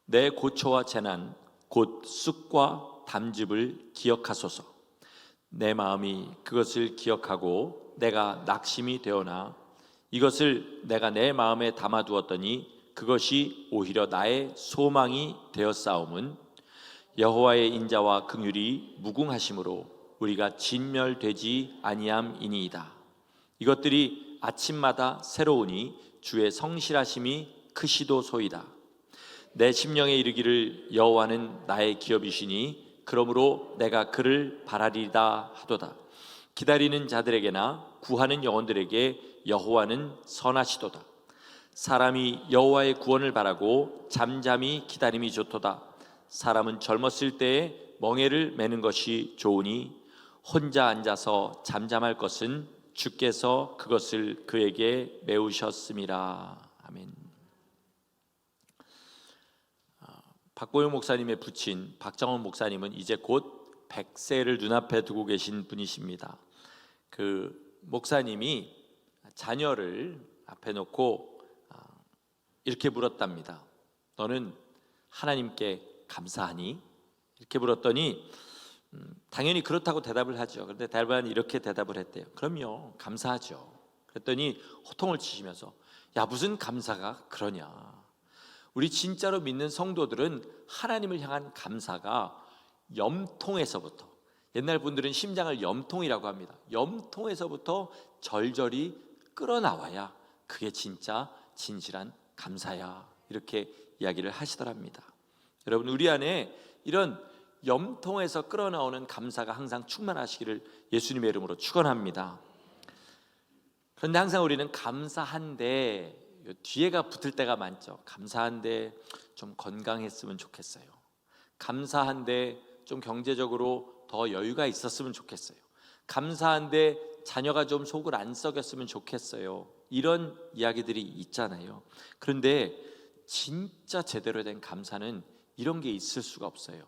내 고초와 재난 곧 쑥과 담즙을 기억하소서. 내 마음이 그것을 기억하고 내가 낙심이 되어나 이것을 내가 내 마음에 담아두었더니 그것이 오히려 나의 소망이 되었사옴은 여호와의 인자와 긍휼이 무궁하심으로 우리가 진멸되지 아니함이니이다. 이것들이 아침마다 새로우니 주의 성실하심이 크시도소이다. 내 심령에 이르기를 여호와는 나의 기업이시니 그러므로 내가 그를 바라리다 하도다. 기다리는 자들에게나 구하는 영혼들에게 여호와는 선하시도다. 사람이 여호와의 구원을 바라고 잠잠히 기다림이 좋도다. 사람은 젊었을 때에 멍에를 매는 것이 좋으니 혼자 앉아서 잠잠할 것은 주께서 그것을 그에게 메우셨음이라. 아멘. 박보영 목사님의 부친 박정원 목사님은 이제 곧 100세를 눈앞에 두고 계신 분이십니다. 그 목사님이 자녀를 앞에 놓고 이렇게 물었답니다. 너는 하나님께 감사하니? 이렇게 물었더니 당연히 그렇다고 대답을 하죠. 그런데 대부분 이렇게 대답을 했대요. 그럼요, 감사하죠. 그랬더니 호통을 치시면서 야, 무슨 감사가 그러냐. 우리 진짜로 믿는 성도들은 하나님을 향한 감사가 염통에서부터, 옛날 분들은 심장을 염통이라고 합니다. 염통에서부터 절절히 끌어나와야 그게 진짜 진실한 감사야, 이렇게 이야기를 하시더랍니다. 여러분, 우리 안에 이런 염통에서 끌어나오는 감사가 항상 충만하시기를 예수님의 이름으로 축원합니다. 그런데 항상 우리는 감사한데 뒤에가 붙을 때가 많죠. 감사한데 좀 건강했으면 좋겠어요. 감사한데 좀 경제적으로 더 여유가 있었으면 좋겠어요. 감사한데 자녀가 좀 속을 안 썩였으면 좋겠어요. 이런 이야기들이 있잖아요. 그런데 진짜 제대로 된 감사는 이런 게 있을 수가 없어요.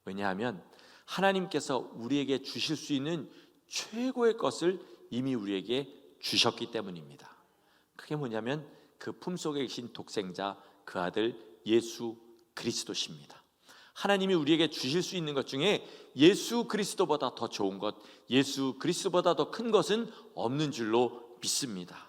왜냐하면 하나님께서 우리에게 주실 수 있는 최고의 것을 이미 우리에게 주셨기 때문입니다. 그게 뭐냐면 그 품속에 계신 독생자, 그 아들 예수 그리스도십니다. 하나님이 우리에게 주실 수 있는 것 중에 예수 그리스도보다 더 좋은 것, 예수 그리스도보다 더 큰 것은 없는 줄로 믿습니다.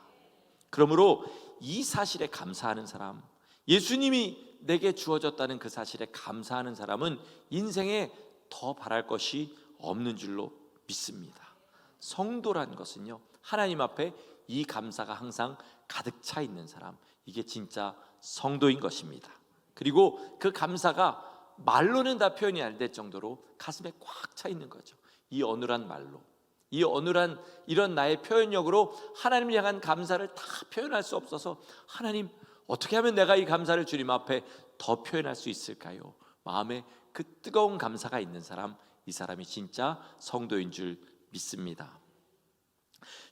그러므로 이 사실에 감사하는 사람, 예수님이 내게 주어졌다는 그 사실에 감사하는 사람은 인생에 더 바랄 것이 없는 줄로 믿습니다. 성도란 것은요, 하나님 앞에 이 감사가 항상 가득 차 있는 사람, 이게 진짜 성도인 것입니다. 그리고 그 감사가 말로는 다 표현이 안 될 정도로 가슴에 꽉 차 있는 거죠. 이 어눌한 말로, 이 어눌한 이런 나의 표현력으로 하나님을 향한 감사를 다 표현할 수 없어서, 하나님, 어떻게 하면 내가 이 감사를 주님 앞에 더 표현할 수 있을까요? 마음에 그 뜨거운 감사가 있는 사람, 이 사람이 진짜 성도인 줄 믿습니다.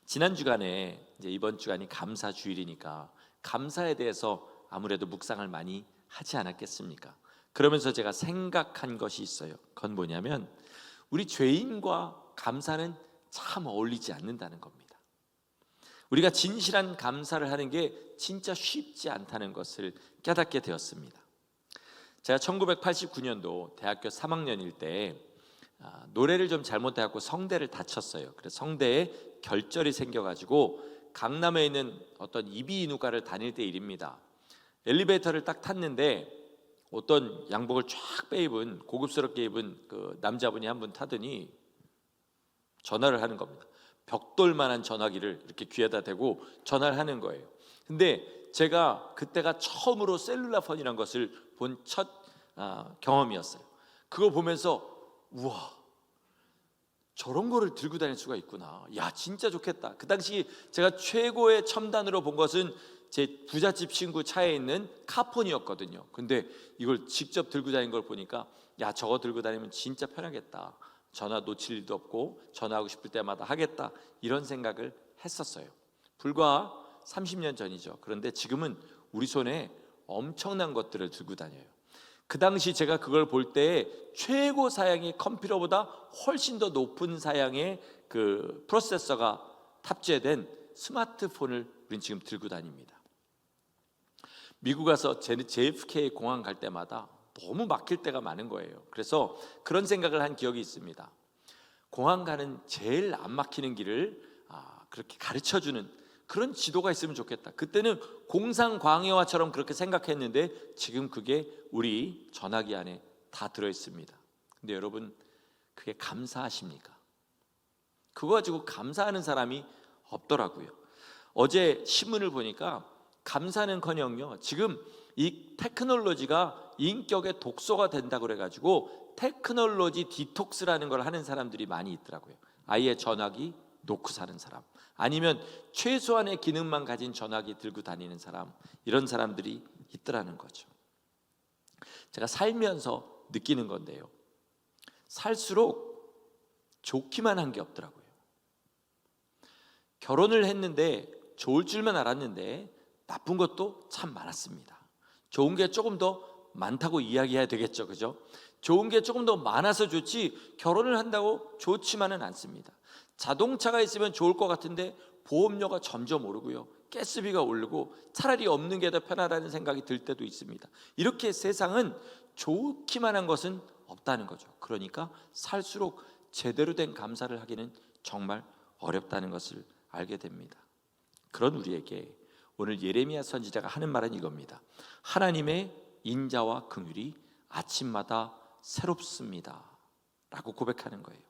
지난 주간에, 이제 이번 주간이 감사 주일이니까 감사에 대해서 아무래도 묵상을 많이 하지 않았겠습니까? 그러면서 제가 생각한 것이 있어요. 그건 뭐냐면 우리 죄인과 감사는 참 어울리지 않는다는 겁니다. 우리가 진실한 감사를 하는 게 진짜 쉽지 않다는 것을 깨닫게 되었습니다. 제가 1989년도 대학교 3학년일 때 노래를 좀 잘못해갖고 성대를 다쳤어요. 그래서 성대에 결절이 생겨가지고 강남에 있는 어떤 이비인후과를 다닐 때 일입니다. 엘리베이터를 딱 탔는데 어떤 양복을 쫙 빼입은, 고급스럽게 입은 그 남자분이 한 분 타더니 전화를 하는 겁니다. 벽돌만한 전화기를 이렇게 귀에다 대고 전화를 하는 거예요. 근데 제가 그때가 처음으로 셀룰라폰이란 것을 본 첫 경험이었어요. 그거 보면서 우와, 저런 거를 들고 다닐 수가 있구나. 야, 진짜 좋겠다. 그 당시 제가 최고의 첨단으로 본 것은 제 부잣집 친구 차에 있는 카폰이었거든요. 근데 이걸 직접 들고 다니는 걸 보니까 야, 저거 들고 다니면 진짜 편하겠다. 전화 놓칠 일도 없고 전화하고 싶을 때마다 하겠다, 이런 생각을 했었어요. 불과 30년 전이죠. 그런데 지금은 우리 손에 엄청난 것들을 들고 다녀요. 그 당시 제가 그걸 볼 때 최고 사양의 컴퓨터보다 훨씬 더 높은 사양의 그 프로세서가 탑재된 스마트폰을 우린 지금 들고 다닙니다. 미국 가서 JFK 공항 갈 때마다 너무 막힐 때가 많은 거예요. 그래서 그런 생각을 한 기억이 있습니다. 공항 가는 제일 안 막히는 길을 그렇게 가르쳐주는 그런 지도가 있으면 좋겠다. 그때는 공상광해화처럼 그렇게 생각했는데 지금 그게 우리 전화기 안에 다 들어있습니다. 근데 여러분, 그게 감사하십니까? 그거 가지고 감사하는 사람이 없더라고요. 어제 신문을 보니까 감사는커녕요, 지금 이 테크놀로지가 인격의 독소가 된다고 그래가지고 테크놀로지 디톡스라는 걸 하는 사람들이 많이 있더라고요. 아예 전화기 놓고 사는 사람, 아니면 최소한의 기능만 가진 전화기 들고 다니는 사람, 이런 사람들이 있더라는 거죠. 제가 살면서 느끼는 건데요, 살수록 좋기만 한 게 없더라고요. 결혼을 했는데 좋을 줄만 알았는데 나쁜 것도 참 많았습니다. 좋은 게 조금 더 많다고 이야기해야 되겠죠, 그죠? 좋은 게 조금 더 많아서 좋지 결혼을 한다고 좋지만은 않습니다. 자동차가 있으면 좋을 것 같은데 보험료가 점점 오르고요, 가스비가 오르고 차라리 없는 게 더 편하다는 생각이 들 때도 있습니다. 이렇게 세상은 좋기만 한 것은 없다는 거죠. 그러니까 살수록 제대로 된 감사를 하기는 정말 어렵다는 것을 알게 됩니다. 그런 우리에게 오늘 예레미야 선지자가 하는 말은 이겁니다. 하나님의 인자와 긍휼이 아침마다 새롭습니다 라고 고백하는 거예요.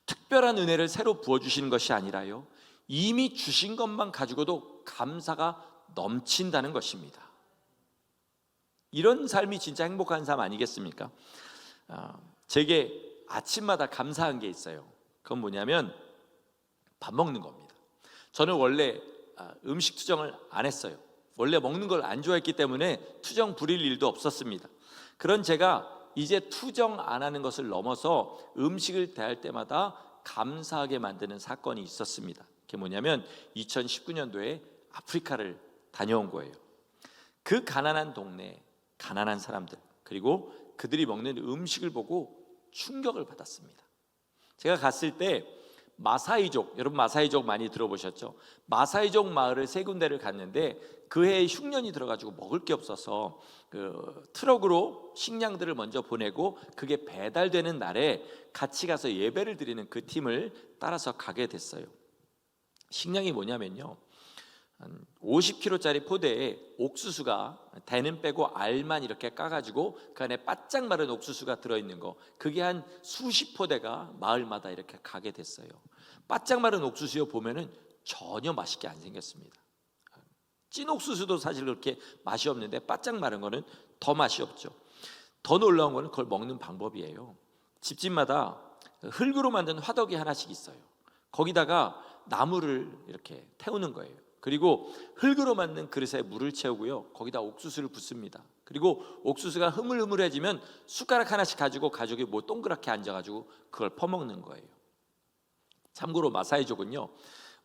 특별한 은혜를 새로 부어주시는 것이 아니라요, 이미 주신 것만 가지고도 감사가 넘친다는 것입니다. 이런 삶이 진짜 행복한 삶 아니겠습니까? 제게 아침마다 감사한 게 있어요. 그건 뭐냐면 밥 먹는 겁니다. 저는 원래 음식 투정을 안 했어요. 원래 먹는 걸 안 좋아했기 때문에 투정 부릴 일도 없었습니다. 그런 제가 이제 투정 안 하는 것을 넘어서 음식을 대할 때마다 감사하게 만드는 사건이 있었습니다. 그게 뭐냐면 2019년도에 아프리카를 다녀온 거예요. 그 가난한 동네, 가난한 사람들, 그리고 그들이 먹는 음식을 보고 충격을 받았습니다. 제가 갔을 때 마사이족, 여러분 마사이족 많이 들어보셨죠? 마사이족 마을을 세 군데를 갔는데 그 해에 흉년이 들어가지고 먹을 게 없어서 그 트럭으로 식량들을 먼저 보내고 그게 배달되는 날에 같이 가서 예배를 드리는 그 팀을 따라서 가게 됐어요. 식량이 뭐냐면요, 50kg짜리 포대에 옥수수가 대는 빼고 알만 이렇게 까가지고 그 안에 바짝 마른 옥수수가 들어있는 거, 그게 한 수십 포대가 마을마다 이렇게 가게 됐어요. 바짝 마른 옥수수요 보면은 전혀 맛있게 안 생겼습니다. 찐 옥수수도 사실 그렇게 맛이 없는데 바짝 마른 거는 더 맛이 없죠. 더 놀라운 거는 그걸 먹는 방법이에요. 집집마다 흙으로 만든 화덕이 하나씩 있어요. 거기다가 나무를 이렇게 태우는 거예요. 그리고 흙으로 만든 그릇에 물을 채우고요, 거기다 옥수수를 붓습니다. 그리고 옥수수가 흐물흐물해지면 숟가락 하나씩 가지고 가족이 뭐 동그랗게 앉아가지고 그걸 퍼먹는 거예요. 참고로 마사이족은요,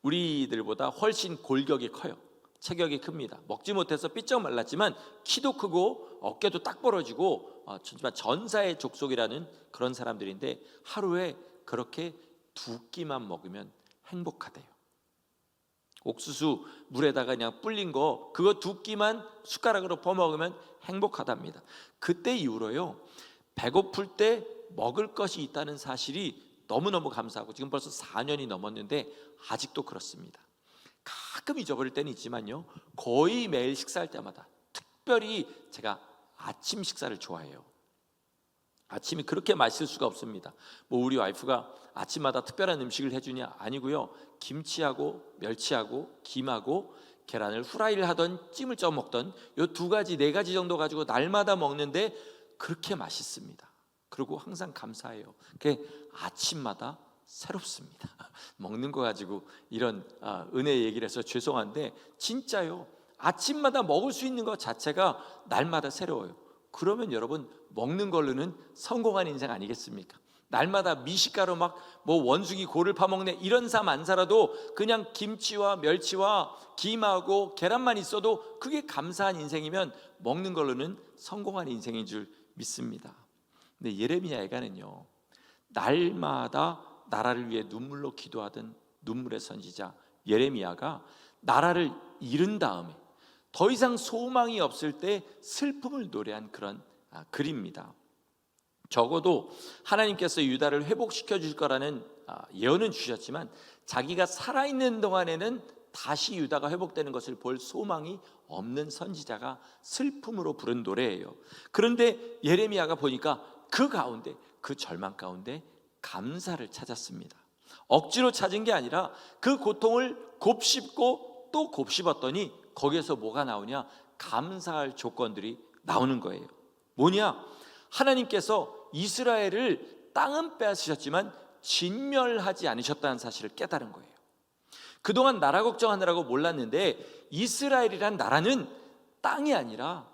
우리들보다 훨씬 골격이 커요. 체격이 큽니다. 먹지 못해서 삐쩍 말랐지만 키도 크고 어깨도 딱 벌어지고 정말 전사의 족속이라는 그런 사람들인데 하루에 그렇게 2끼만 먹으면 행복하대요. 옥수수 물에다가 그냥 불린 거 그거 2끼만 숟가락으로 퍼먹으면 행복하답니다. 그때 이후로요, 배고플 때 먹을 것이 있다는 사실이 너무너무 감사하고 지금 벌써 4년이 넘었는데 아직도 그렇습니다. 가끔 잊어버릴 때는 있지만요, 거의 매일 식사할 때마다 특별히 제가 아침 식사를 좋아해요. 아침이 그렇게 맛있을 수가 없습니다. 뭐 우리 와이프가 아침마다 특별한 음식을 해주냐? 아니고요, 김치하고 멸치하고 김하고 계란을 후라이를 하던 찜을 쪄 먹던 요 2가지 4가지 정도 가지고 날마다 먹는데 그렇게 맛있습니다. 그리고 항상 감사해요. 그게 아침마다 새롭습니다. 먹는 거 가지고 이런 은혜 얘기를 해서 죄송한데 진짜요, 아침마다 먹을 수 있는 것 자체가 날마다 새로워요. 그러면 여러분, 먹는 걸로는 성공한 인생 아니겠습니까? 날마다 미식가로 막 뭐 원숭이 고를 파먹네 이런 삶 안 살아도 그냥 김치와 멸치와 김하고 계란만 있어도 그게 감사한 인생이면 먹는 걸로는 성공한 인생인 줄 믿습니다. 근데 예레미야 애가는요, 날마다 나라를 위해 눈물로 기도하던 눈물의 선지자 예레미야가 나라를 잃은 다음에 더 이상 소망이 없을 때 슬픔을 노래한 그런 글입니다. 적어도 하나님께서 유다를 회복시켜 줄 거라는 예언은 주셨지만 자기가 살아있는 동안에는 다시 유다가 회복되는 것을 볼 소망이 없는 선지자가 슬픔으로 부른 노래예요. 그런데 예레미야가 보니까 그 가운데, 그 절망 가운데 감사를 찾았습니다. 억지로 찾은 게 아니라 그 고통을 곱씹고 또 곱씹었더니 거기에서 뭐가 나오냐? 감사할 조건들이 나오는 거예요. 뭐냐? 하나님께서 이스라엘을 땅은 빼앗으셨지만 진멸하지 않으셨다는 사실을 깨달은 거예요. 그동안 나라 걱정하느라고 몰랐는데 이스라엘이란 나라는 땅이 아니라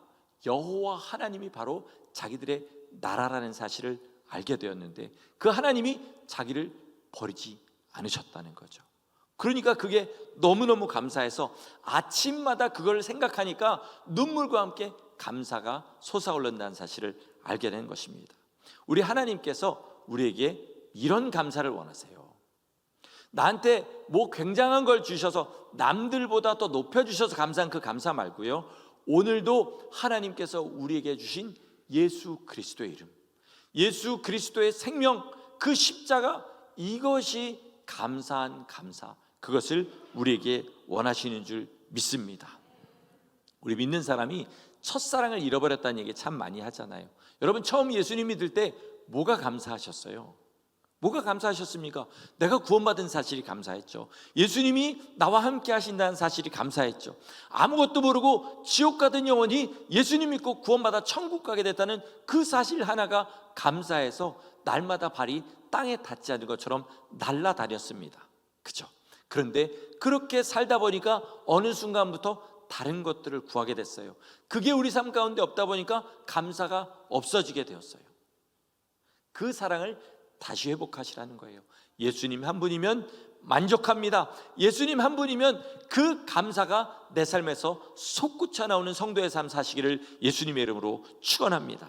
여호와 하나님이 바로 자기들의 나라라는 사실을 알게 되었는데 그 하나님이 자기를 버리지 않으셨다는 거죠. 그러니까 그게 너무너무 감사해서 아침마다 그걸 생각하니까 눈물과 함께 감사가 솟아오른다는 사실을 알게 된 것입니다. 우리 하나님께서 우리에게 이런 감사를 원하세요. 나한테 뭐 굉장한 걸 주셔서 남들보다 더 높여주셔서 감사한 그 감사 말고요, 오늘도 하나님께서 우리에게 주신 예수 그리스도의 이름, 예수 그리스도의 생명, 그 십자가, 이것이 감사한 감사, 그것을 우리에게 원하시는 줄 믿습니다. 우리 믿는 사람이 첫사랑을 잃어버렸다는 얘기 참 많이 하잖아요. 여러분, 처음 예수님 믿을 때 뭐가 감사하셨어요? 뭐가 감사하셨습니까? 내가 구원받은 사실이 감사했죠. 예수님이 나와 함께 하신다는 사실이 감사했죠. 아무것도 모르고 지옥 가던 영혼이 예수님 믿고 구원받아 천국 가게 됐다는 그 사실 하나가 감사해서 날마다 발이 땅에 닿지 않은 것처럼 날아다녔습니다. 그죠? 그런데 그렇게 살다 보니까 어느 순간부터 다른 것들을 구하게 됐어요. 그게 우리 삶 가운데 없다 보니까 감사가 없어지게 되었어요. 그 사랑을 다시 회복하시라는 거예요. 예수님 한 분이면 만족합니다. 예수님 한 분이면 그 감사가 내 삶에서 솟구쳐 나오는 성도의 삶 사시기를 예수님의 이름으로 축원합니다.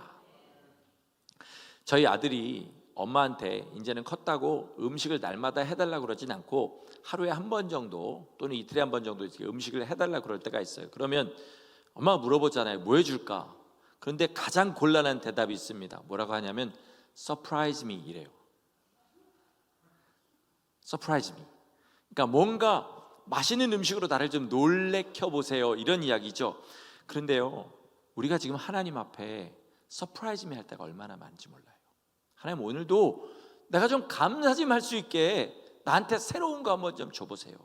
저희 아들이 엄마한테 이제는 컸다고 음식을 날마다 해달라고 그러진 않고 하루에 한 번 정도 또는 이틀에 한 번 정도 음식을 해달라고 그럴 때가 있어요. 그러면 엄마가 물어보잖아요. 뭐 해줄까? 그런데 가장 곤란한 대답이 있습니다. 뭐라고 하냐면 Surprise me 이래요. Surprise me. 그러니까 뭔가 맛있는 음식으로 나를 좀 놀래켜 보세요, 이런 이야기죠. 그런데요, 우리가 지금 하나님 앞에 Surprise me 할 때가 얼마나 많은지 몰라요. 하나님, 오늘도 내가 좀 감사 좀 할 수 있게 나한테 새로운 거 한번 좀 줘보세요.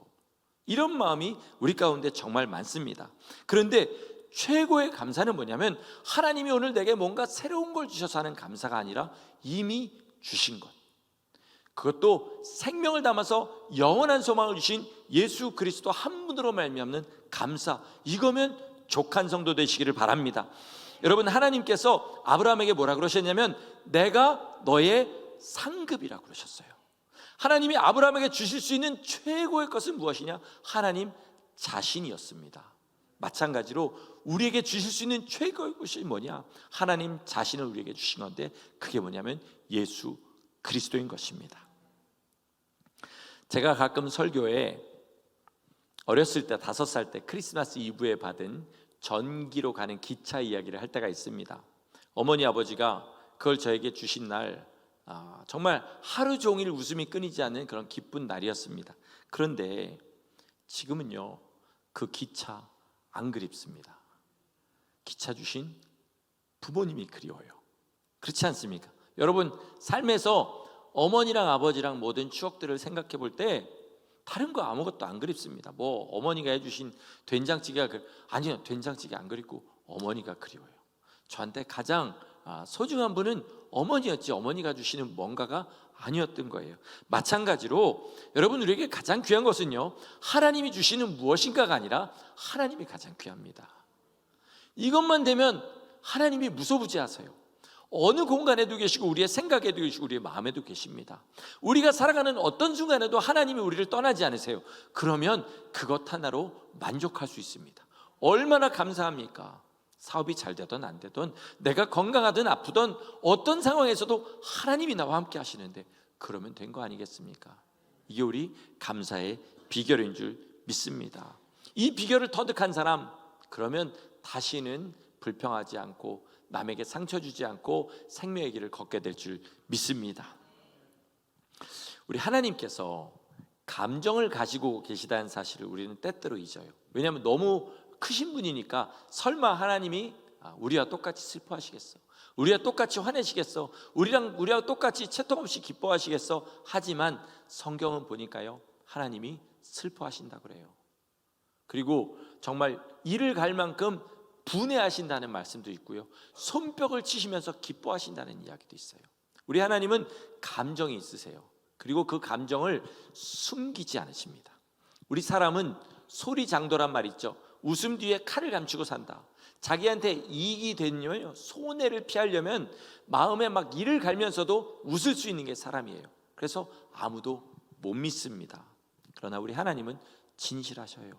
이런 마음이 우리 가운데 정말 많습니다. 그런데 최고의 감사는 뭐냐면 하나님이 오늘 내게 뭔가 새로운 걸 주셔서 하는 감사가 아니라 이미 주신 것, 그것도 생명을 담아서 영원한 소망을 주신 예수 그리스도 한 분으로 말미암는 감사, 이거면 족한 성도 되시기를 바랍니다. 여러분, 하나님께서 아브라함에게 뭐라 그러셨냐면 내가 너의 상급이라고 그러셨어요. 하나님이 아브라함에게 주실 수 있는 최고의 것은 무엇이냐? 하나님 자신이었습니다. 마찬가지로 우리에게 주실 수 있는 최고의 것이 뭐냐? 하나님 자신을 우리에게 주신 건데 그게 뭐냐면 예수 그리스도인 것입니다. 제가 가끔 설교에 어렸을 때 5살 때 크리스마스 이브에 받은 전기로 가는 기차 이야기를 할 때가 있습니다. 어머니 아버지가 그걸 저에게 주신 날 정말 하루 종일 웃음이 끊이지 않는 그런 기쁜 날이었습니다. 그런데 지금은요, 그 기차 안 그립습니다. 기차 주신 부모님이 그리워요. 그렇지 않습니까? 여러분, 삶에서 어머니랑 아버지랑 모든 추억들을 생각해 볼 때 다른 거 아무것도 안 그립습니다. 뭐 어머니가 해주신 된장찌개가 아니요, 된장찌개 안 그립고 어머니가 그리워요. 저한테 가장 소중한 분은 어머니였지 어머니가 주시는 뭔가가 아니었던 거예요. 마찬가지로 여러분, 우리에게 가장 귀한 것은요, 하나님이 주시는 무엇인가가 아니라 하나님이 가장 귀합니다. 이것만 되면 하나님이 무소부지하세요. 어느 공간에도 계시고 우리의 생각에도 계시고 우리의 마음에도 계십니다. 우리가 살아가는 어떤 순간에도 하나님이 우리를 떠나지 않으세요. 그러면 그것 하나로 만족할 수 있습니다. 얼마나 감사합니까? 사업이 잘 되든 안 되든 내가 건강하든 아프든 어떤 상황에서도 하나님이 나와 함께 하시는데 그러면 된 거 아니겠습니까? 이게 우리 감사의 비결인 줄 믿습니다. 이 비결을 터득한 사람, 그러면 다시는 불평하지 않고 남에게 상처 주지 않고 생명의 길을 걷게 될 줄 믿습니다. 우리 하나님께서 감정을 가지고 계시다는 사실을 우리는 때때로 잊어요. 왜냐하면 너무 크신 분이니까 설마 하나님이 우리와 똑같이 슬퍼하시겠어? 우리와 똑같이 화내시겠어? 우리와 똑같이 채통 없이 기뻐하시겠어? 하지만 성경은 보니까요, 하나님이 슬퍼하신다 그래요. 그리고 정말 이를 갈 만큼 분해하신다는 말씀도 있고요, 손뼉을 치시면서 기뻐하신다는 이야기도 있어요. 우리 하나님은 감정이 있으세요. 그리고 그 감정을 숨기지 않으십니다. 우리 사람은 소리장도란 말 있죠. 웃음 뒤에 칼을 감추고 산다. 자기한테 이익이 되면 손해를 피하려면 마음에 막 이를 갈면서도 웃을 수 있는 게 사람이에요. 그래서 아무도 못 믿습니다. 그러나 우리 하나님은 진실하셔요.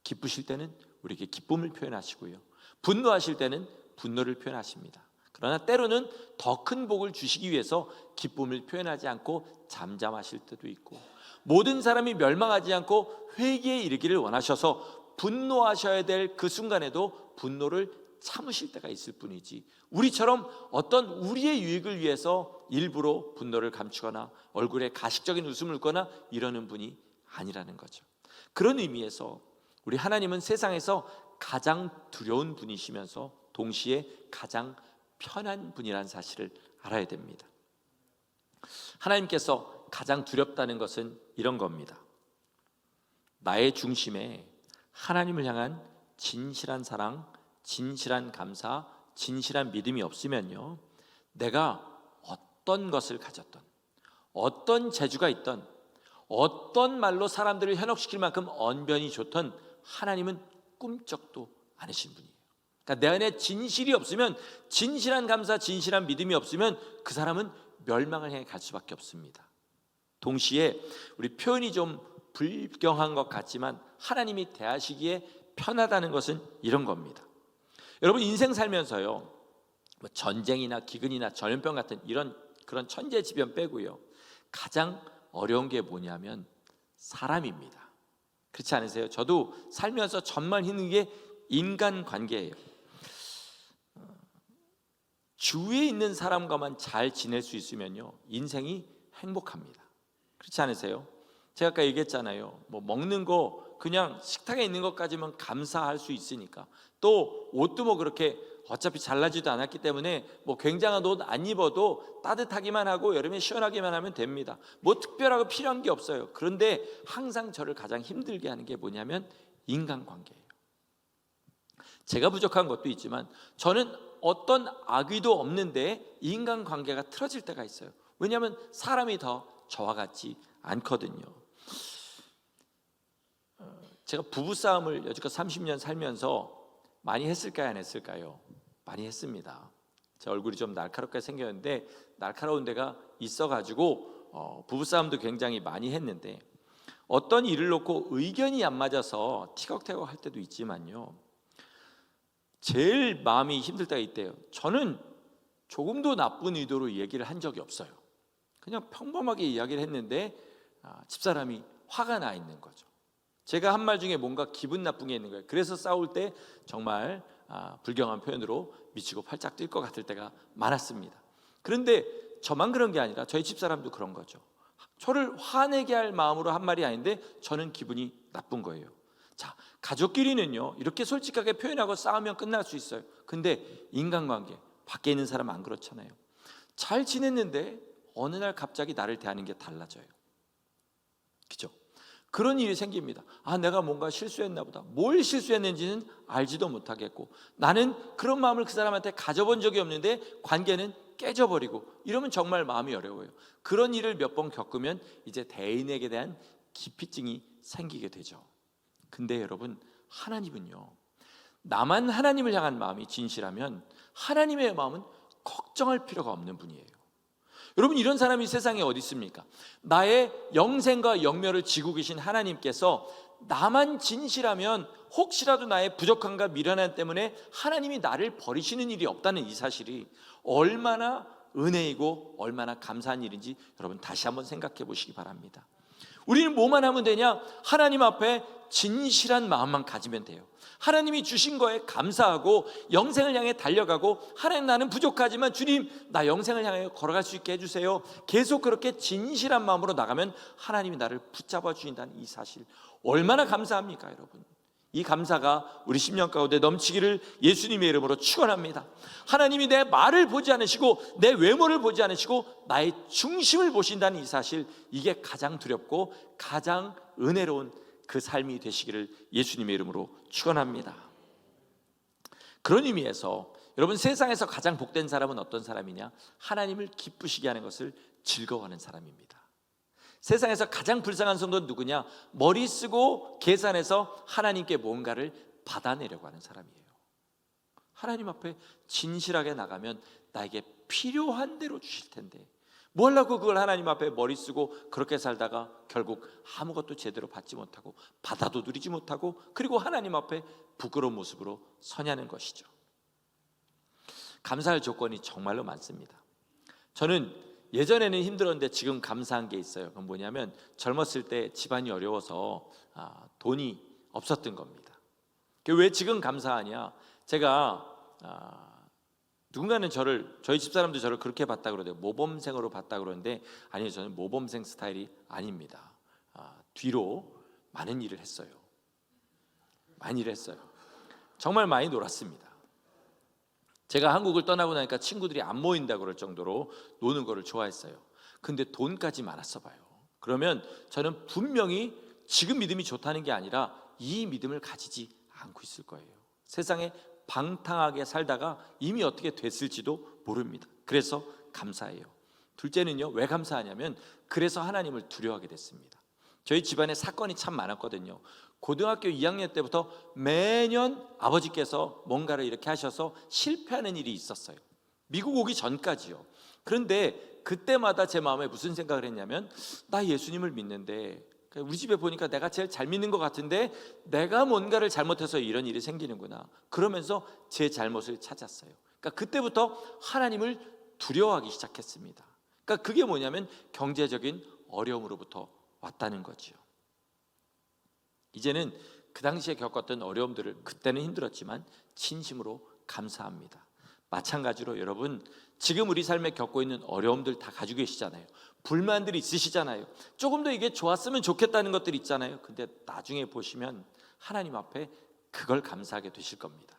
기쁘실 때는 우리에게 기쁨을 표현하시고요, 분노하실 때는 분노를 표현하십니다. 그러나 때로는 더 큰 복을 주시기 위해서 기쁨을 표현하지 않고 잠잠하실 때도 있고, 모든 사람이 멸망하지 않고 회개에 이르기를 원하셔서 분노하셔야 될 그 순간에도 분노를 참으실 때가 있을 뿐이지, 우리처럼 어떤 우리의 유익을 위해서 일부러 분노를 감추거나 얼굴에 가식적인 웃음을 띠거나 이러는 분이 아니라는 거죠. 그런 의미에서 우리 하나님은 세상에서 가장 두려운 분이시면서 동시에 가장 편한 분이라는 사실을 알아야 됩니다. 하나님께서 가장 두렵다는 것은 이런 겁니다. 나의 중심에 하나님을 향한 진실한 사랑, 진실한 감사, 진실한 믿음이 없으면요, 내가 어떤 것을 가졌던, 어떤 재주가 있던, 어떤 말로 사람들을 현혹시킬 만큼 언변이 좋던 하나님은 꿈쩍도 않으신 분이에요. 그러니까 내 안에 진실이 없으면, 진실한 감사, 진실한 믿음이 없으면 그 사람은 멸망을 향해 갈 수밖에 없습니다. 동시에 우리 표현이 좀 불경한 것 같지만 하나님이 대하시기에 편하다는 것은 이런 겁니다. 여러분, 인생 살면서요, 뭐 전쟁이나 기근이나 전염병 같은 그런 천재지변 빼고요, 가장 어려운 게 뭐냐면 사람입니다. 그렇지 않으세요? 저도 살면서 정말 힘든 게 인간관계예요. 주위에 있는 사람과만 잘 지낼 수 있으면요, 인생이 행복합니다. 그렇지 않으세요? 제가 아까 얘기했잖아요. 뭐 먹는 거 그냥 식탁에 있는 것까지만 감사할 수 있으니까, 또 옷도 뭐 그렇게 어차피 잘나지도 않았기 때문에 뭐 굉장한 옷 안 입어도 따뜻하기만 하고 여름에 시원하기만 하면 됩니다. 뭐 특별하고 필요한 게 없어요. 그런데 항상 저를 가장 힘들게 하는 게 뭐냐면 인간관계예요. 제가 부족한 것도 있지만 저는 어떤 악의도 없는데 인간관계가 틀어질 때가 있어요. 왜냐하면 사람이 더 저와 같지 않거든요. 제가 부부싸움을 여지껏 30년 살면서 많이 했을까요, 안 했을까요? 많이 했습니다. 제 얼굴이 좀 날카롭게 생겼는데 날카로운 데가 있어가지고 부부싸움도 굉장히 많이 했는데, 어떤 일을 놓고 의견이 안 맞아서 티격태격 할 때도 있지만요, 제일 마음이 힘들 때가 있대요. 저는 조금도 나쁜 의도로 얘기를 한 적이 없어요. 그냥 평범하게 이야기를 했는데 집사람이 화가 나 있는 거죠. 제가 한 말 중에 뭔가 기분 나쁜 게 있는 거예요. 그래서 싸울 때 정말 불경한 표현으로 미치고 팔짝 뛸 것 같을 때가 많았습니다. 그런데 저만 그런 게 아니라 저희 집사람도 그런 거죠. 저를 화내게 할 마음으로 한 말이 아닌데 저는 기분이 나쁜 거예요. 자, 가족끼리는요, 이렇게 솔직하게 표현하고 싸우면 끝날 수 있어요. 근데 인간관계, 밖에 있는 사람은 안 그렇잖아요. 잘 지냈는데 어느 날 갑자기 나를 대하는 게 달라져요. 그죠? 그런 일이 생깁니다. 내가 뭔가 실수했나 보다. 뭘 실수했는지는 알지도 못하겠고, 나는 그런 마음을 그 사람한테 가져본 적이 없는데 관계는 깨져버리고, 이러면 정말 마음이 어려워요. 그런 일을 몇 번 겪으면 이제 대인에게 대한 기피증이 생기게 되죠. 근데 여러분, 하나님은요, 나만 하나님을 향한 마음이 진실하면 하나님의 마음은 걱정할 필요가 없는 분이에요. 여러분, 이런 사람이 세상에 어디 있습니까? 나의 영생과 영멸을 지고 계신 하나님께서 나만 진실하면 혹시라도 나의 부족함과 미련함 때문에 하나님이 나를 버리시는 일이 없다는 이 사실이 얼마나 은혜이고 얼마나 감사한 일인지 여러분 다시 한번 생각해 보시기 바랍니다. 우리는 뭐만 하면 되냐? 하나님 앞에 진실한 마음만 가지면 돼요. 하나님이 주신 거에 감사하고 영생을 향해 달려가고, 하나님 나는 부족하지만 주님 나 영생을 향해 걸어갈 수 있게 해주세요. 계속 그렇게 진실한 마음으로 나가면 하나님이 나를 붙잡아 주신다는 이 사실, 얼마나 감사합니까 여러분. 이 감사가 우리 심령 가운데 넘치기를 예수님의 이름으로 축원합니다. 하나님이 내 말을 보지 않으시고 내 외모를 보지 않으시고 나의 중심을 보신다는 이 사실, 이게 가장 두렵고 가장 은혜로운 그 삶이 되시기를 예수님의 이름으로 축원합니다. 그런 의미에서 여러분, 세상에서 가장 복된 사람은 어떤 사람이냐? 하나님을 기쁘시게 하는 것을 즐거워하는 사람입니다. 세상에서 가장 불쌍한 성도는 누구냐? 머리 쓰고 계산해서 하나님께 뭔가를 받아내려고 하는 사람이에요. 하나님 앞에 진실하게 나가면 나에게 필요한 대로 주실 텐데 뭐 하려고 그걸 하나님 앞에 머리 쓰고 그렇게 살다가 결국 아무것도 제대로 받지 못하고 받아도 누리지 못하고, 그리고 하나님 앞에 부끄러운 모습으로 서냐는 것이죠. 감사할 조건이 정말로 많습니다. 저는 예전에는 힘들었는데 지금 감사한 게 있어요. 그건 뭐냐면, 젊었을 때 집안이 어려워서 돈이 없었던 겁니다. 왜 지금 감사하냐? 제가 누군가는 저희 집사람도 저를 그렇게 봤다 그러대요. 모범생으로 봤다 그러는데, 아니요, 저는 모범생 스타일이 아닙니다. 뒤로 많은 일을 했어요. 많이 일을 했어요. 정말 많이 놀았습니다. 제가 한국을 떠나고 나니까 친구들이 안 모인다 그럴 정도로 노는 거를 좋아했어요. 근데 돈까지 많았어 봐요. 그러면 저는 분명히 지금 믿음이 좋다는 게 아니라 이 믿음을 가지지 않고 있을 거예요. 세상에 방탕하게 살다가 이미 어떻게 됐을지도 모릅니다. 그래서 감사해요. 둘째는요, 왜 감사하냐면 그래서 하나님을 두려워하게 됐습니다. 저희 집안에 사건이 참 많았거든요. 고등학교 2학년 때부터 매년 아버지께서 뭔가를 이렇게 하셔서 실패하는 일이 있었어요. 미국 오기 전까지요. 그런데 그때마다 제 마음에 무슨 생각을 했냐면, 나 예수님을 믿는데 우리 집에 보니까 내가 제일 잘 믿는 것 같은데 내가 뭔가를 잘못해서 이런 일이 생기는구나. 그러면서 제 잘못을 찾았어요. 그러니까 그때부터 하나님을 두려워하기 시작했습니다. 그러니까 그게 뭐냐면 경제적인 어려움으로부터 왔다는 거지요. 이제는 그 당시에 겪었던 어려움들을, 그때는 힘들었지만 진심으로 감사합니다. 마찬가지로 여러분, 지금 우리 삶에 겪고 있는 어려움들 다 가지고 계시잖아요. 불만들이 있으시잖아요. 조금 더 이게 좋았으면 좋겠다는 것들이 있잖아요. 근데 나중에 보시면 하나님 앞에 그걸 감사하게 되실 겁니다.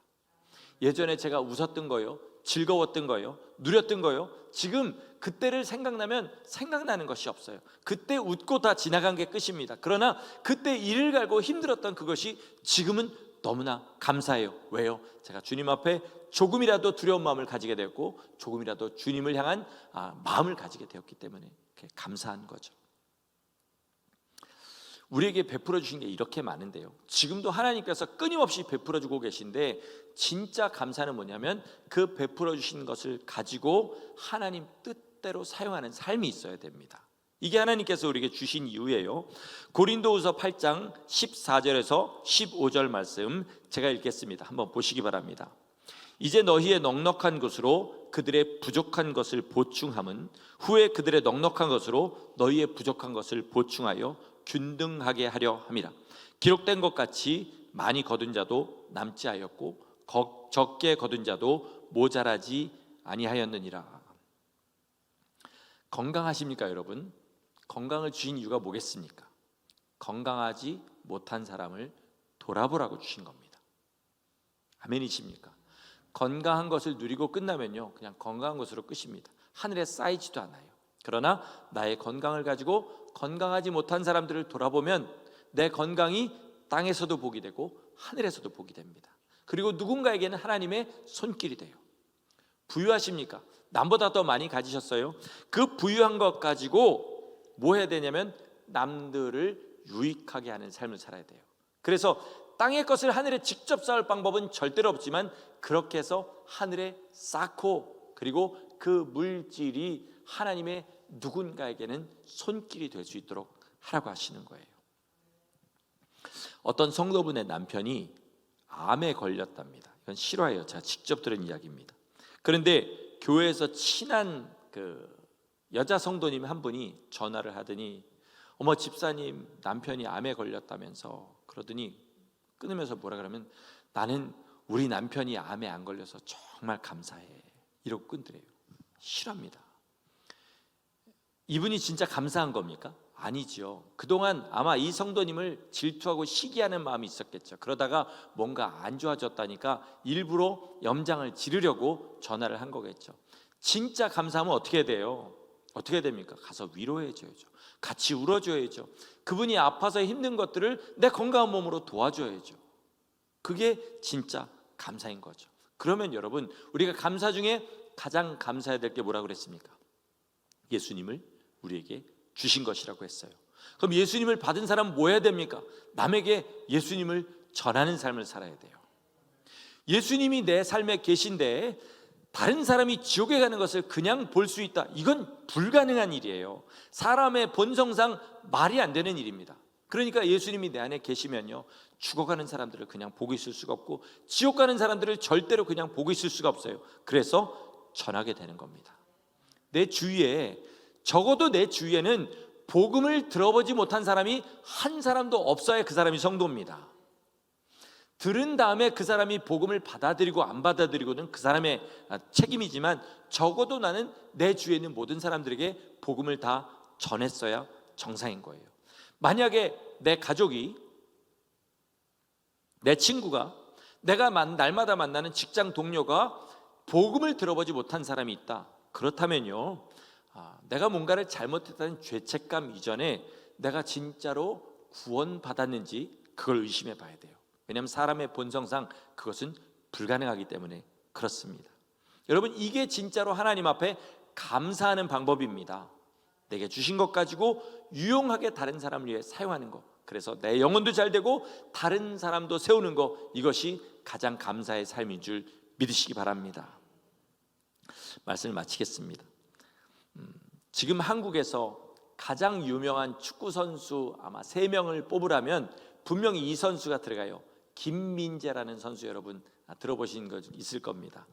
예전에 제가 웃었던 거요, 즐거웠던 거요, 누렸던 거요, 지금 그때를 생각나면 생각나는 것이 없어요. 그때 웃고 다 지나간 게 끝입니다. 그러나 그때 이를 갈고 힘들었던 그것이 지금은 너무나 감사해요. 왜요? 제가 주님 앞에 조금이라도 두려운 마음을 가지게 되었고, 조금이라도 주님을 향한 마음을 가지게 되었기 때문에 감사한 거죠. 우리에게 베풀어 주신 게 이렇게 많은데요, 지금도 하나님께서 끊임없이 베풀어 주고 계신데, 진짜 감사는 뭐냐면 그 베풀어 주신 것을 가지고 하나님 뜻대로 사용하는 삶이 있어야 됩니다. 이게 하나님께서 우리에게 주신 이유예요. 고린도후서 8장 14절에서 15절 말씀 제가 읽겠습니다. 한번 보시기 바랍니다. 이제 너희의 넉넉한 것으로 그들의 부족한 것을 보충함은 후에 그들의 넉넉한 것으로 너희의 부족한 것을 보충하여 균등하게 하려 함이라. 기록된 것 같이 많이 거둔 자도 남지 하였고 적게 거둔 자도 모자라지 아니하였느니라. 건강하십니까 여러분? 건강을 주신 이유가 뭐겠습니까? 건강하지 못한 사람을 돌아보라고 주신 겁니다. 아멘이십니까? 건강한 것을 누리고 끝나면요, 그냥 건강한 것으로 끝입니다. 하늘에 쌓이지도 않아요. 그러나 나의 건강을 가지고 건강하지 못한 사람들을 돌아보면 내 건강이 땅에서도 복이 되고 하늘에서도 복이 됩니다. 그리고 누군가에게는 하나님의 손길이 돼요. 부유하십니까? 남보다 더 많이 가지셨어요. 그 부유한 것 가지고 뭐 해야 되냐면 남들을 유익하게 하는 삶을 살아야 돼요. 그래서 땅의 것을 하늘에 직접 쌓을 방법은 절대로 없지만 그렇게 해서 하늘에 쌓고, 그리고 그 물질이 하나님의 누군가에게는 손길이 될 수 있도록 하라고 하시는 거예요. 어떤 성도분의 남편이 암에 걸렸답니다. 이건 실화예요. 제가 직접 들은 이야기입니다. 그런데 교회에서 친한 그 여자 성도님 한 분이 전화를 하더니, 어머 집사님 남편이 암에 걸렸다면서. 그러더니 끊으면서 뭐라 그러면 나는 우리 남편이 암에 안 걸려서 정말 감사해 이러고 끊더래요. 싫어합니다. 이분이 진짜 감사한 겁니까? 아니죠. 그동안 아마 이 성도님을 질투하고 시기하는 마음이 있었겠죠. 그러다가 뭔가 안 좋아졌다니까 일부러 염장을 지르려고 전화를 한 거겠죠. 진짜 감사하면 어떻게 돼요? 어떻게 됩니까? 가서 위로해줘야죠. 같이 울어줘야죠. 그분이 아파서 힘든 것들을 내 건강한 몸으로 도와줘야죠. 그게 진짜 감사인 거죠. 그러면 여러분, 우리가 감사 중에 가장 감사해야 될 게 뭐라고 그랬습니까? 예수님을 우리에게 주신 것이라고 했어요. 그럼 예수님을 받은 사람은 뭐 해야 됩니까? 남에게 예수님을 전하는 삶을 살아야 돼요. 예수님이 내 삶에 계신데 다른 사람이 지옥에 가는 것을 그냥 볼 수 있다, 이건 불가능한 일이에요. 사람의 본성상 말이 안 되는 일입니다. 그러니까 예수님이 내 안에 계시면요, 죽어가는 사람들을 그냥 보고 있을 수가 없고 지옥 가는 사람들을 절대로 그냥 보고 있을 수가 없어요. 그래서 전하게 되는 겁니다. 내 주위에, 적어도 내 주위에는 복음을 들어보지 못한 사람이 한 사람도 없어야 그 사람이 성도입니다. 들은 다음에 그 사람이 복음을 받아들이고 안 받아들이고는 그 사람의 책임이지만, 적어도 나는 내 주위에 있는 모든 사람들에게 복음을 다 전했어야 정상인 거예요. 만약에 내 가족이, 내 친구가, 내가 날마다 만나는 직장 동료가 복음을 들어보지 못한 사람이 있다, 그렇다면요, 내가 뭔가를 잘못했다는 죄책감 이전에 내가 진짜로 구원받았는지 그걸 의심해 봐야 돼요. 왜냐하면 사람의 본성상 그것은 불가능하기 때문에 그렇습니다. 여러분, 이게 진짜로 하나님 앞에 감사하는 방법입니다. 내게 주신 것 가지고 유용하게 다른 사람을 위해 사용하는 것, 그래서 내 영혼도 잘 되고 다른 사람도 세우는 것, 이것이 가장 감사의 삶인 줄 믿으시기 바랍니다. 말씀을 마치겠습니다. 지금 한국에서 가장 유명한 축구 선수 아마 3명을 뽑으라면 분명히 이 선수가 들어가요. 김민재라는 선수, 여러분 들어보신 거 있을 겁니다.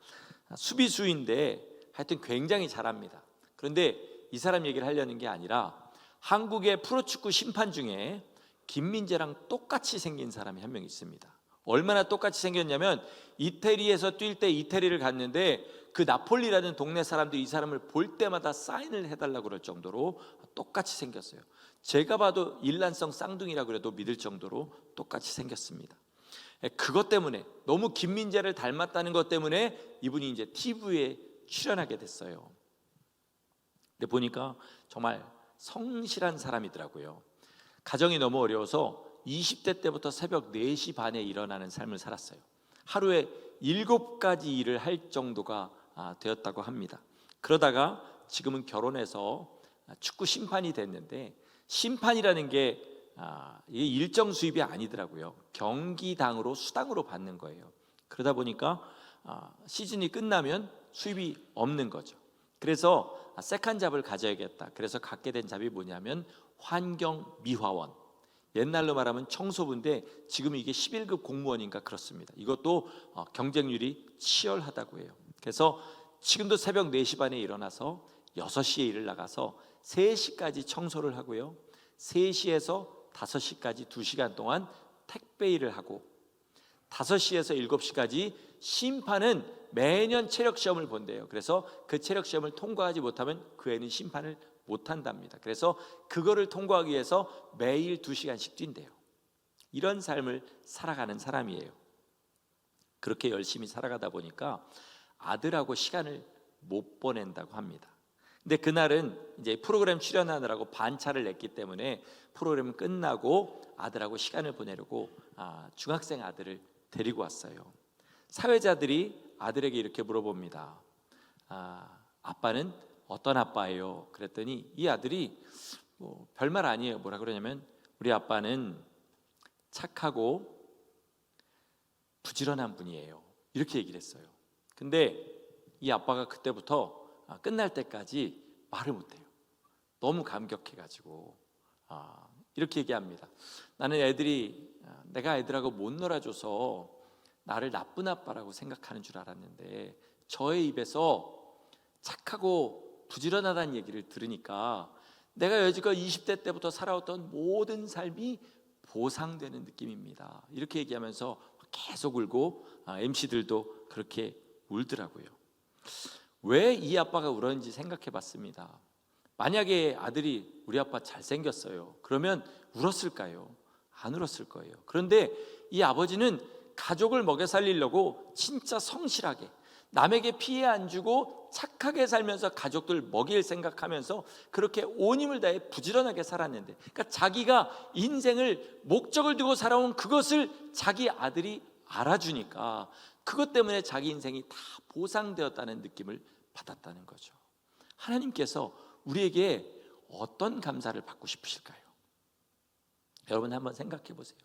수비수인데 하여튼 굉장히 잘합니다. 그런데 이 사람 얘기를 하려는 게 아니라 한국의 프로축구 심판 중에 김민재랑 똑같이 생긴 사람이 한 명 있습니다. 얼마나 똑같이 생겼냐면 이태리에서 뛸 때 이태리를 갔는데 그 나폴리라는 동네 사람들이 이 사람을 볼 때마다 사인을 해달라고 그럴 정도로 똑같이 생겼어요. 제가 봐도 일란성 쌍둥이라 그래도 믿을 정도로 똑같이 생겼습니다. 그것 때문에, 너무 김민재를 닮았다는 것 때문에 이분이 이제 TV에 출연하게 됐어요. 근데 보니까 정말 성실한 사람이더라고요. 가정이 너무 어려워서 20대 때부터 새벽 4시 반에 일어나는 삶을 살았어요. 하루에 7가지 일을 할 정도가 되었다고 합니다. 그러다가 지금은 결혼해서 축구 심판이 됐는데, 심판이라는 게 이게 일정 수입이 아니더라고요. 경기당으로 수당으로 받는 거예요. 그러다 보니까 시즌이 끝나면 수입이 없는 거죠. 그래서 세컨 잡을 가져야겠다. 그래서 갖게 된 잡이 뭐냐면 환경미화원, 옛날로 말하면 청소부인데 지금 이게 11급 공무원인가 그렇습니다. 이것도 경쟁률이 치열하다고 해요. 그래서 지금도 새벽 4시 반에 일어나서 6시에 일을 나가서 3시까지 청소를 하고요, 3시에서 5시까지 2시간 동안 택배 일을 하고, 5시에서 7시까지 심판은 매년 체력 시험을 본대요. 그래서 그 체력 시험을 통과하지 못하면 그 애는 심판을 못한답니다. 그래서 그거를 통과하기 위해서 매일 2시간씩 뛴대요. 이런 삶을 살아가는 사람이에요. 그렇게 열심히 살아가다 보니까 아들하고 시간을 못 보낸다고 합니다. 근데 그날은 이제 프로그램 출연하느라고 반차를 냈기 때문에 프로그램 끝나고 아들하고 시간을 보내려고 중학생 아들을 데리고 왔어요. 사회자들이 아들에게 이렇게 물어봅니다. 아빠는 어떤 아빠예요? 그랬더니 이 아들이 별말 아니에요. 뭐라 그러냐면 우리 아빠는 착하고 부지런한 분이에요, 이렇게 얘기를 했어요. 근데 이 아빠가 그때부터 끝날 때까지 말을 못해요. 너무 감격해가지고 이렇게 얘기합니다. 나는 내가 애들하고 못 놀아줘서 나를 나쁜 아빠라고 생각하는 줄 알았는데 저의 입에서 착하고 부지런하다는 얘기를 들으니까 내가 여지껏 20대 때부터 살아왔던 모든 삶이 보상되는 느낌입니다. 이렇게 얘기하면서 계속 울고 MC들도 그렇게 울더라고요. 왜 이 아빠가 울었는지 생각해 봤습니다. 만약에 아들이 우리 아빠 잘생겼어요, 그러면 울었을까요? 안 울었을 거예요. 그런데 이 아버지는 가족을 먹여 살리려고 진짜 성실하게, 남에게 피해 안 주고 착하게 살면서 가족들 먹일 생각하면서 그렇게 온 힘을 다해 부지런하게 살았는데, 그러니까 자기가 인생을 목적을 두고 살아온 그것을 자기 아들이 알아주니까 그것 때문에 자기 인생이 다 보상되었다는 느낌을 받았다는 거죠. 하나님께서 우리에게 어떤 감사를 받고 싶으실까요? 여러분 한번 생각해 보세요.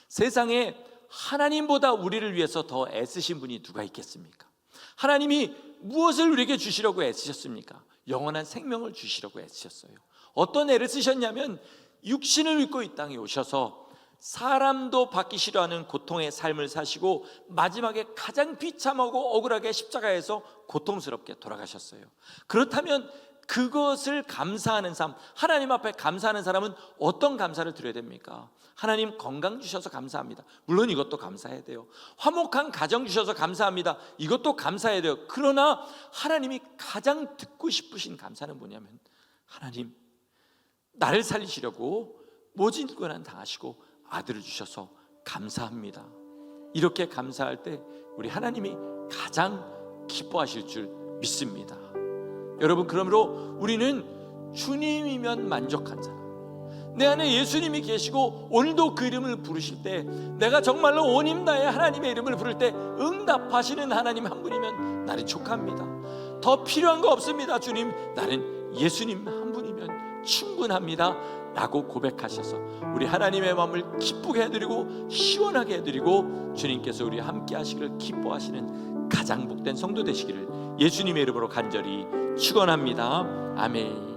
세상에 하나님보다 우리를 위해서 더 애쓰신 분이 누가 있겠습니까? 하나님이 무엇을 우리에게 주시려고 애쓰셨습니까? 영원한 생명을 주시려고 애쓰셨어요. 어떤 애를 쓰셨냐면 육신을 입고 이 땅에 오셔서 사람도 받기 싫어하는 고통의 삶을 사시고 마지막에 가장 비참하고 억울하게 십자가에서 고통스럽게 돌아가셨어요. 그렇다면 그것을 감사하는 삶, 하나님 앞에 감사하는 사람은 어떤 감사를 드려야 됩니까? 하나님 건강 주셔서 감사합니다. 물론 이것도 감사해야 돼요. 화목한 가정 주셔서 감사합니다. 이것도 감사해야 돼요. 그러나 하나님이 가장 듣고 싶으신 감사는 뭐냐면, 하나님 나를 살리시려고 모진 고난 당하시고 아들을 주셔서 감사합니다. 이렇게 감사할 때 우리 하나님이 가장 기뻐하실 줄 믿습니다. 여러분, 그러므로 우리는 주님이면 만족한 사람, 내 안에 예수님이 계시고 오늘도 그 이름을 부르실 때, 내가 정말로 온 힘 다해 하나님의 이름을 부를 때 응답하시는 하나님 한 분이면 나는 족합니다. 더 필요한 거 없습니다. 주님, 나는 예수님 한 분이면 충분합니다 라고 고백하셔서 우리 하나님의 마음을 기쁘게 해드리고 시원하게 해드리고 주님께서 우리 함께 하시기를 기뻐하시는 가장 복된 성도 되시기를 예수님의 이름으로 간절히 축원합니다. 아멘.